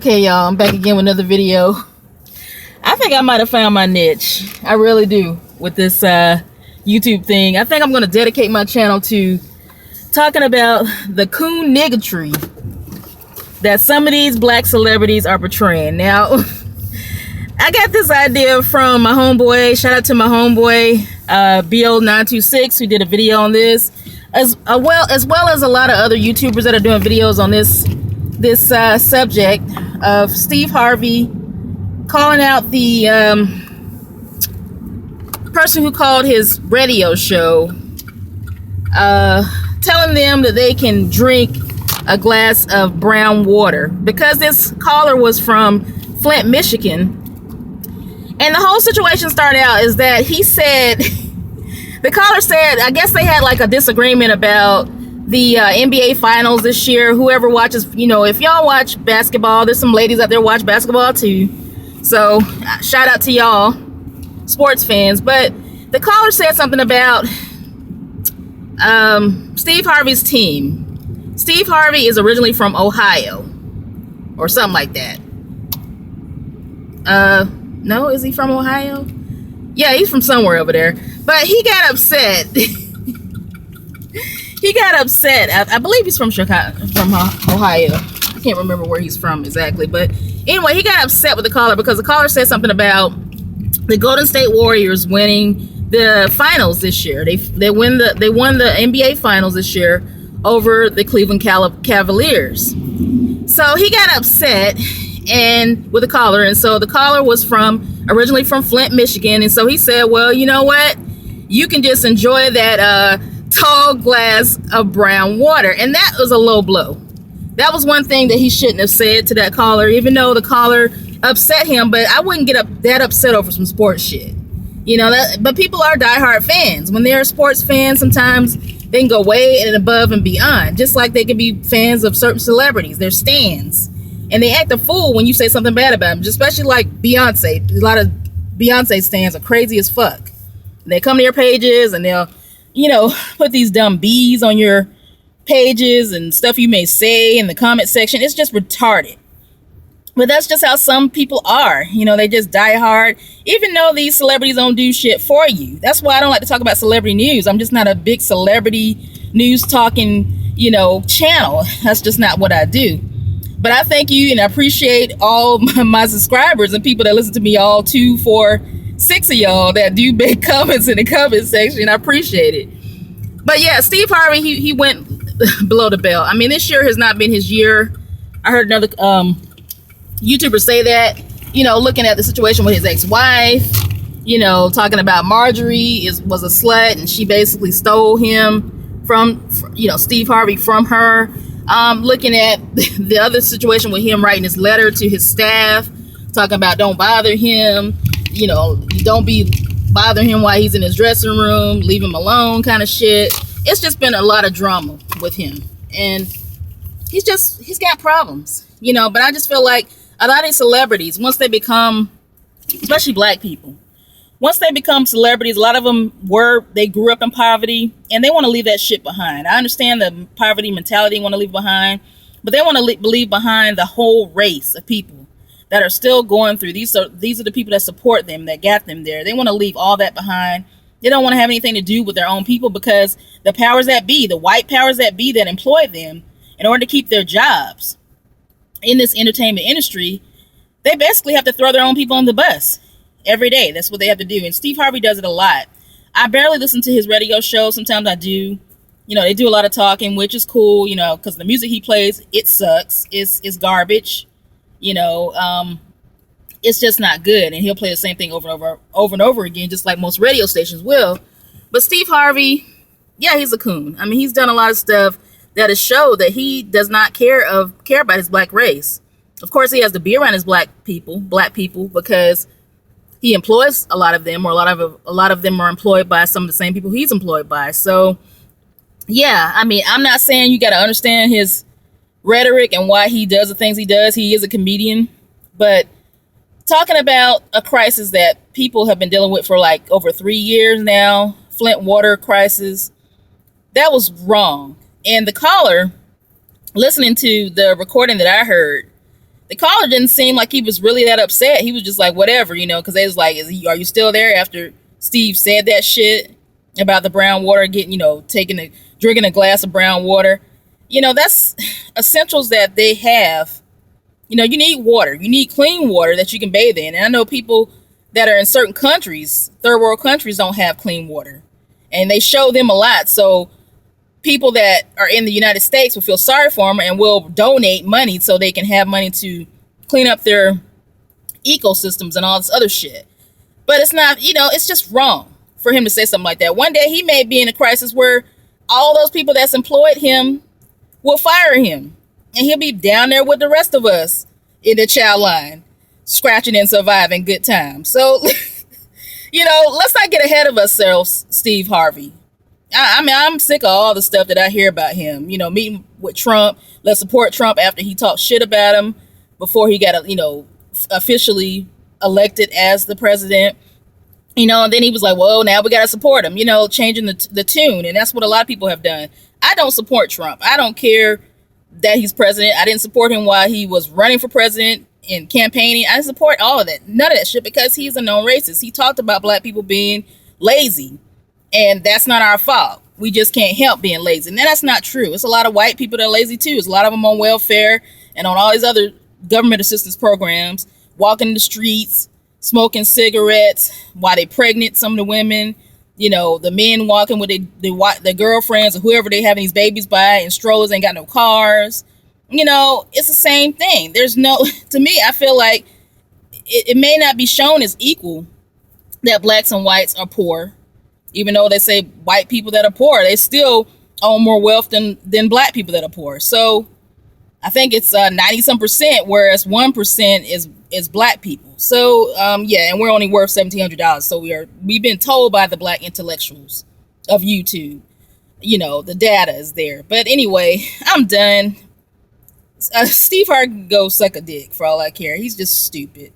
Okay, y'all, I'm back again with another video. I think I might have found my niche. I really do with this YouTube thing. I think I'm going to dedicate my channel to talking about the coon niggatry that some of these black celebrities are portraying. Now, I got this idea from my homeboy. Shout out to my homeboy, BO926, who did a video on this, as well as a lot of other YouTubers that are doing videos on this subject of Steve Harvey calling out the person who called his radio show, telling them that they can drink a glass of brown water because this caller was from Flint, Michigan. And the whole situation started out is that he said, the caller said, I guess they had like a disagreement about the NBA finals this year. Whoever watches, you know, if y'all watch basketball, there's some ladies out there watch basketball too. So shout out to y'all sports fans. But the caller said something about Steve Harvey's team. Steve Harvey is originally from Ohio or something like that. No, is he from Ohio? Yeah, he's from somewhere over there. But he got upset. He got upset. I believe he's from Chicago, from Ohio. I can't remember where he's from exactly. But anyway, he got upset with the caller because the caller said something about the Golden State Warriors winning the finals this year. They won the NBA finals this year over the Cleveland Cavaliers. So he got upset and with the caller, and so the caller was originally from Flint, Michigan, and so he said, well, you know what, you can just enjoy that tall glass of brown water. And that was a low blow. That was one thing that he shouldn't have said to that caller, even though the caller upset him. But I wouldn't get that upset over some sports shit, you know. But people are diehard fans. When they're sports fans, sometimes they can go way and above and beyond, just like they can be fans of certain celebrities. They're stans. And they act a fool when you say something bad about them, especially like Beyonce. A lot of Beyonce stans are crazy as fuck. They come to your pages and they'll, you know, put these dumb bees on your pages and stuff you may say in the comment section. It's just retarded. But that's just how some people are. You know, they just die hard, even though these celebrities don't do shit for you. That's why I don't like to talk about celebrity news. I'm just not a big celebrity news talking, you know, channel. That's just not what I do. But I thank you and I appreciate all my subscribers and people that listen to me, all 2, 4, 6 of y'all that do make comments in the comment section. I appreciate it. But yeah, Steve Harvey, he went below the belt. I mean, this year has not been his year. I heard another YouTuber say that, you know, looking at the situation with his ex-wife, you know, talking about Marjorie was a slut and she basically stole him from, you know, Steve Harvey from her. Looking at the other situation with him writing his letter to his staff, talking about don't bother him, you know, don't be bothering him while he's in his dressing room, leave him alone kind of shit. It's just been a lot of drama with him. And he's got problems, you know. But I just feel like a lot of these celebrities, once they become, especially black people, once they become celebrities, a lot of them they grew up in poverty and they want to leave that shit behind. I understand the poverty mentality, want to leave behind, but they want to leave behind the whole race of people that are still going through. These are the people that support them, that got them there. They want to leave all that behind. They don't want to have anything to do with their own people because the powers that be, the white powers that be that employ them in order to keep their jobs in this entertainment industry, they basically have to throw their own people on the bus every day. That's what they have to do. And Steve Harvey does it a lot. I barely listen to his radio show. Sometimes I do. You know, they do a lot of talking, which is cool, you know, because the music he plays, it sucks. It's garbage. You know, it's just not good. And he'll play the same thing over and over again, just like most radio stations will. But Steve Harvey, yeah, he's a coon. I mean, he's done a lot of stuff that has showed that he does not care about his black race. Of course, he has to be around his black people because he employs a lot of them, or a lot of them are employed by some of the same people he's employed by. So, yeah, I mean, I'm not saying you got to understand his rhetoric and why he does the things he does. He is a comedian, but talking about a crisis that people have been dealing with for like over 3 years now, Flint water crisis, that was wrong. And the caller, listening to the recording that I heard, The caller didn't seem like he was really that upset. He was just like, whatever, because they was like, are you still there after Steve said that shit about the brown water, getting, drinking a glass of brown water? That's essentials that they have. You need water. You need clean water that you can bathe in. And I know people that are in certain countries, third world countries, don't have clean water. And they show them a lot. So people that are in the United States will feel sorry for them and will donate money so they can have money to clean up their ecosystems and all this other shit. But it's not, it's just wrong for him to say something like that. One day he may be in a crisis where all those people that's employed him will fire him. And he'll be down there with the rest of us in the chow line, scratching and surviving good times. So, let's not get ahead of ourselves, Steve Harvey. I'm sick of all the stuff that I hear about him. Meeting with Trump. Let's support Trump after he talked shit about him before he got, officially elected as the president. And then he was like, well, now we got to support him, changing the tune. And that's what a lot of people have done. I don't support Trump. I don't care that he's president. I didn't support him while he was running for president and campaigning. I didn't support all of that. None of that shit, because he's a known racist. He talked about black people being lazy. And that's not our fault. We just can't help being lazy. And that's not true. It's a lot of white people that are lazy too. There's a lot of them on welfare and on all these other government assistance programs, walking the streets, smoking cigarettes while they're pregnant, some of the women. The men walking with their girlfriends or whoever they having these babies by, and strollers, ain't got no cars. It's the same thing. There's no, to me, I feel like it may not be shown as equal that blacks and whites are poor. Even though they say white people that are poor, they still own more wealth than black people that are poor. So I think it's 90-some%, whereas 1% is black people. So and we're only worth $1,700. So we've been told by the black intellectuals of YouTube, the data is there. But anyway, I'm done. Steve Harvey can go suck a dick for all I care. He's just stupid.